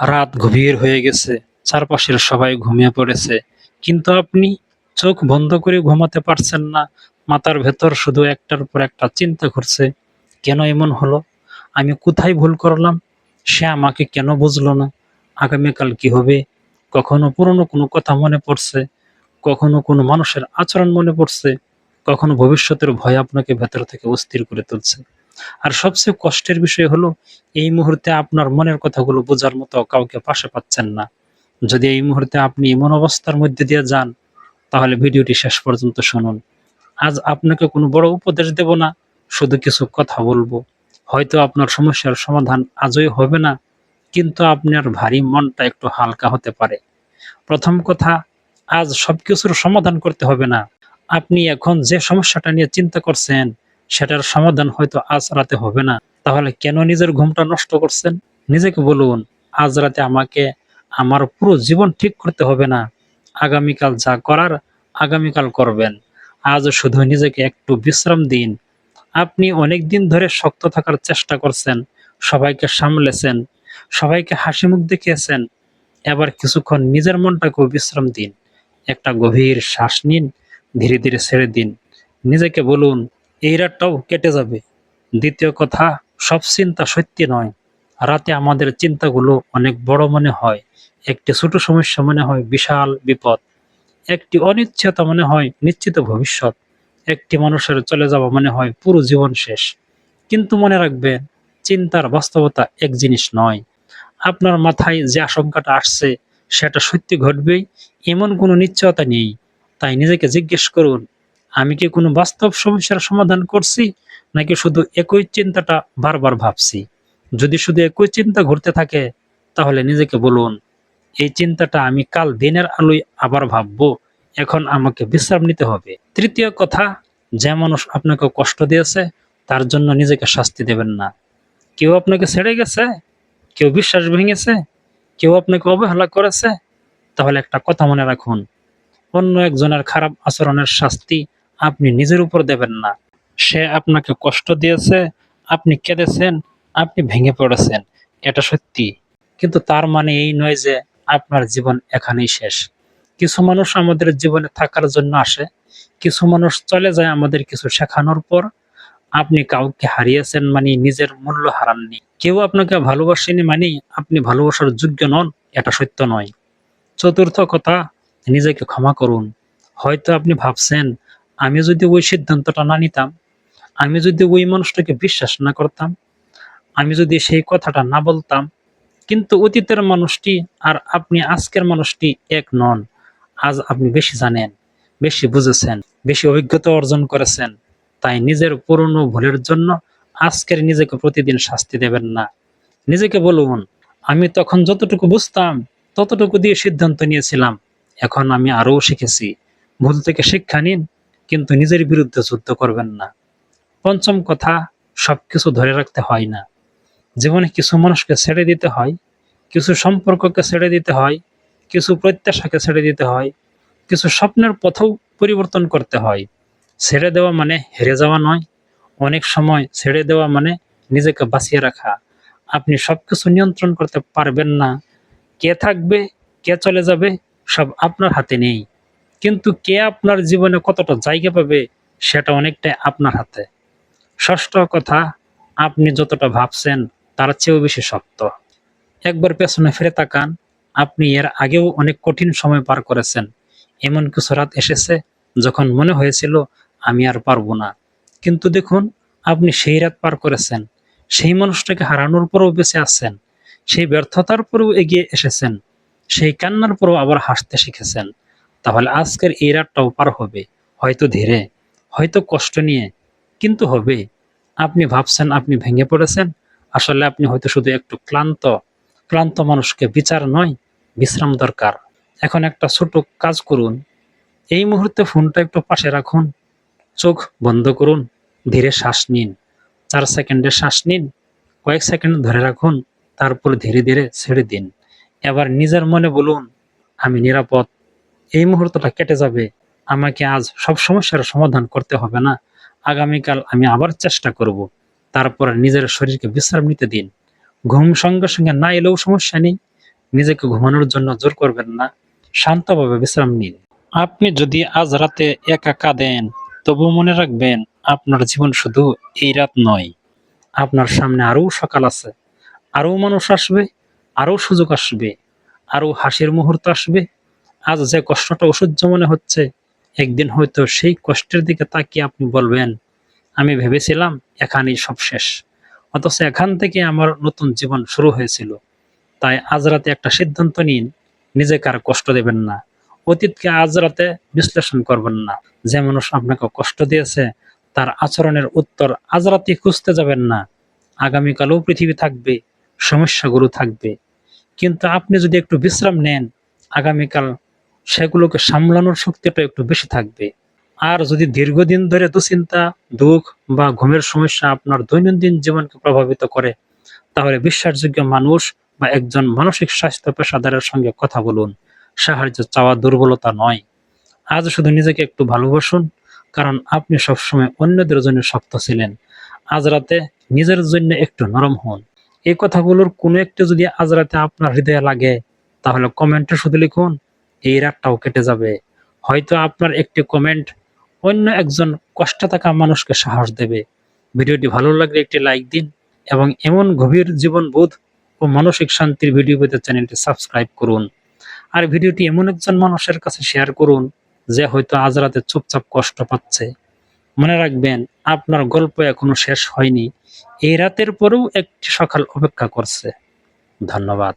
রাত গভীর হয়ে গেছে, চারপাশের সবাই ঘুমিয়ে পড়েছে, কিন্তু আপনি চোখ বন্ধ করে ঘুমাতে পারছেন না। মাথার ভেতর শুধু একটার পর একটা চিন্তা ঘুরছে। কেন এমন হলো? আমি কোথায় ভুল করলাম? সে আমাকে কেন বুঝলো না? আগামীকাল কি হবে? কখনো পুরনো কোনো কথা মনে পড়ছে, কখনো কোনো মানুষের আচরণ মনে পড়ছে, কখনো ভবিষ্যতের ভয় আপনাকে ভেতর থেকে অস্থির করে তুলছে। আর সবচেয়ে কষ্টের বিষয় হলো, এই মুহূর্তে আপনার মনের কথাগুলো বোঝার মতো কাউকে পাশে পাচ্ছেন না। যদি এই মুহূর্তে আপনি এমন অবস্থার মধ্যে দিয়ে যান, তাহলে ভিডিওটি শেষ পর্যন্ত শুনুন। আজ আপনাকে কোনো বড় উপদেশ দেব না, শুধু কিছু কথা বলবো। হয়তো আপনার সমস্যার সমাধান আজই হবে না, কিন্তু আপনার ভারী মনটা একটু হালকা হতে পারে। প্রথম কথা, আজ সবকিছুর সমাধান করতে হবে না। আপনি এখন যে সমস্যাটা নিয়ে চিন্তা করছেন, সেটার সমাধান হয়তো আজ রাতে হবে না। তাহলে কেন নিজের ঘুমটা নষ্ট করছেন? নিজেকে বলুন, আজ রাতে আমাকে আমার পুরো জীবন ঠিক করতে হবে না। আগামীকাল যা করার আগামীকাল করবেন। আজ শুধু নিজেকে একটু বিশ্রাম দিন। আপনি অনেকদিন ধরে শক্ত থাকার চেষ্টা করছেন, সবাইকে সামলেছেন, সবাইকে হাসিমুখ দেখিয়েছেন। এবার কিছুক্ষণ নিজের মনটাকেও বিশ্রাম দিন। একটা গভীর শ্বাস নিন, ধীরে ধীরে ছেড়ে দিন। নিজেকে বলুন, এই রাতটাও কেটে যাবে। দ্বিতীয় কথা, সব চিন্তা সত্যি নয়। রাতে আমাদের চিন্তাগুলো অনেক বড় মনে হয়। একটি ছোট সমস্যা মনে হয় বিশাল বিপদ। একটি অনিশ্চয়তা মনে হয় নিশ্চিত ভবিষ্যৎ। একটি মানুষের চলে যাওয়া মনে হয় পুরো জীবন শেষ। কিন্তু মনে রাখবেন, চিন্তার বাস্তবতা এক জিনিস নয়। আপনার মাথায় যে আশঙ্কাটা আসছে, সেটা সত্যি ঘটবেই এমন কোনো নিশ্চয়তা নেই। তাই নিজেকে জিজ্ঞেস করুন, আমি কি কোনো বাস্তব সমস্যার সমাধান করছি, নাকি শুধু একই চিন্তাটা বারবার ভাবছি? যদি শুধু একই চিন্তা ঘুরতে থাকে, তাহলে নিজেকে বলুন, এই চিন্তাটা আমি কাল দিনের আলোয় আবার ভাববো। এখন আমাকে বিশ্রাম নিতে হবে। তৃতীয় কথা, যে মানুষ আপনাকে কষ্ট দিয়েছে, তার জন্য নিজেকে শাস্তি দেবেন না। কেউ আপনাকে ছেড়ে গেছে, কেউ বিশ্বাস ভেঙেছে, কেউ আপনাকে অবহেলা করেছে, তাহলে একটা কথা মনে রাখুন, অন্য একজনের খারাপ আচরণের শাস্তি আপনি নিজের উপর দেবেন না। সে আপনাকে কষ্ট দিয়েছে, আপনি কেঁদেছেন, আপনি ভেঙে পড়েছেন, এটা সত্যি। কিন্তু তার মানে এই নয় যে আপনার জীবন এখানেই শেষ। কিছু মানুষ আমাদের জীবনে থাকার জন্য আসে, কিছু মানুষ চলে যায় আমাদের কিছু শেখানোর পর। আপনি কাউকে হারিয়েছেন মানে নিজের মূল্য হারাননি। কেউ আপনাকে ভালোবাসেনি মানে আপনি ভালোবাসার যোগ্য নন, এটা সত্য নয়। চতুর্থ কথা, নিজেকে ক্ষমা করুন। হয়তো আপনি ভাবছেন, আমি যদি ওই সিদ্ধান্তটা না নিতাম, আমি যদি ওই মানুষটাকে বিশ্বাস না করতাম, আমি যদি সেই কথাটা না বলতাম। কিন্তু অতীতের মানুষটি আর আপনি আজকের মানুষটি এক নন। আজ আপনি বেশি জানেন, বেশি বুঝেছেন, বেশি অভিজ্ঞতা অর্জন করেছেন। তাই নিজের পুরনো ভুলের জন্য আজকের নিজেকে প্রতিদিন শাস্তি দেবেন না। নিজেকে বলুন, আমি তখন যতটুকু বুঝতাম ততটুকু দিয়ে সিদ্ধান্ত নিয়েছিলাম। এখন আমি আরও শিখেছি। ভুল থেকে শিক্ষা নিন, কিন্তু নিজের বিরুদ্ধে যুদ্ধ করবেন না। পঞ্চম কথা, সবকিছু ধরে রাখতে হয় না। জীবনে কিছু মানুষকে ছেড়ে দিতে হয়, কিছু সম্পর্ককে ছেড়ে দিতে হয়, কিছু প্রত্যাশাকে ছেড়ে দিতে হয়, কিছু স্বপ্নের পথও পরিবর্তন করতে হয়। ছেড়ে দেওয়া মানে হেরে যাওয়া নয়। অনেক সময় ছেড়ে দেওয়া মানে নিজেকে বাঁচিয়ে রাখা। আপনি সবকিছু নিয়ন্ত্রণ করতে পারবেন না। কে থাকবে, কে চলে যাবে, সব আপনার হাতে নেই। কিন্তু কে আপনার জীবনে কতটা জায়গা পাবে, সেটা অনেকটাই আপনার হাতে। ষষ্ঠ কথা, আপনি যতটা ভাবছেন তার চেয়েও বেশি শক্ত। একবার পেছনে ফিরে তাকান, আপনি এর আগেও অনেক কঠিন সময় পার করেছেন। এমন কিছু রাত এসেছে যখন মনে হয়েছিল আমি আর পারবো না। কিন্তু দেখুন, আপনি সেই রাত পার করেছেন, সেই মানুষটাকে হারানোর পরেও বেঁচে আছেন, সেই ব্যর্থতার পরেও এগিয়ে এসেছেন, সেই কান্নার পরেও আবার হাসতে শিখেছেন। তাহলে আজকের এই রাতটাও পার হবে, হয়তো ধীরে, হয়তো কষ্ট নিয়ে, কিন্তু হবে। আপনি ভাবছেন আপনি ভেঙে পড়েছেন, আসলে আপনি হয়তো শুধু একটু ক্লান্ত। ক্লান্ত মানুষকে বিচার নয়, বিশ্রাম দরকার। এখন একটা ছোট কাজ করুন। এই মুহূর্তে ফোনটা একটু পাশে রাখুন, চোখ বন্ধ করুন, ধীরে শ্বাস নিন। ৪ সেকেন্ডের শ্বাস নিন, কয়েক সেকেন্ড ধরে রাখুন, তারপর ধীরে ধীরে ছেড়ে দিন। এবার নিজের মনে বলুন, আমি নিরাপদ, এই মুহূর্তটা কেটে যাবে। আমাকে আজ সব সমস্যার সমাধান করতে হবে না। আগামীকাল আমি আবার চেষ্টা করব। তারপর নিজের শরীরকে বিশ্রাম নিতে দিন। ঘুম সঙ্গে সঙ্গে না এলেও সমস্যা নেই। নিজেকে ঘুমানোর জন্য জোর করবেন না, শান্তভাবে বিশ্রাম নিন। আপনি যদি আজ রাতে একা কাঁদেন, তবু মনে রাখবেন আপনার জীবন শুধু এই রাত নয়, আপনার সামনে আরও সকাল আছে, আরও মানুষ আসবে, আরও সুযোগ আসবে, আরও হাসির মুহূর্ত আসবে। আজ যে কষ্টটা অসহ্য মনে হচ্ছে, একদিন হয়তো সেই কষ্টের দিকে তাকিয়ে আপনি বলবেন, আমি ভেবেছিলাম এখানেই সব শেষ, অথচ এখান থেকে আমার নতুন জীবন শুরু হয়েছিল। তাই আজ রাতে একটা সিদ্ধান্ত নিন, নিজেকে আর কষ্ট দেবেন না। অতীতকে আজ রাতে বিশ্লেষণ করবেন না। যে মানুষ আপনাকে কষ্ট দিয়েছে, তার আচরণের উত্তর আজ রাতে খুঁজতে যাবেন না। আগামীকালও পৃথিবী থাকবে, সমস্যাগুলো থাকবে, কিন্তু আপনি যদি একটু বিশ্রাম নেন, আগামীকাল সেগুলোকে সামলানোর শক্তিটা একটু বেশি থাকবে। আর যদি দীর্ঘদিন ধরে দুশ্চিন্তা, দুঃখ বা ঘুমের সমস্যা আপনার দৈনন্দিন জীবনকে প্রভাবিত করে, তাহলে বিশ্বাসযোগ্য মানুষ বা একজন মানসিক স্বাস্থ্য পেশাদারের সঙ্গে কথা বলুন। সাহায্য চাওয়া দুর্বলতা নয়। আজ শুধু নিজেকে একটু ভালোবাসুন, কারণ আপনি সবসময় অন্যদের জন্য শক্ত ছিলেন। আজ রাতে নিজের জন্য একটু নরম হন। এই কথাগুলোর কোনো একটি যদি আজ রাতে আপনার হৃদয়ে লাগে, তাহলে কমেন্টে শুধু লিখুন, এই রাতটাও কেটে যাবে। হয়তো আপনার একটি কমেন্ট অন্য একজন কষ্টে থাকা মানুষকে সাহস দেবে। ভিডিওটি ভালো লাগলে একটি লাইক দিন এবং এমন গভীর জীবনবোধ ও মানসিক শান্তির ভিডিও পেতে চ্যানেলটি সাবস্ক্রাইব করুন। আর ভিডিওটি এমন একজন মানুষের কাছে শেয়ার করুন, যে হয়তো আজ রাতে চুপচাপ কষ্ট পাচ্ছে। মনে রাখবেন, আপনার গল্প এখনো শেষ হয়নি। এই রাতের পরেও একটি সকাল অপেক্ষা করছে। ধন্যবাদ।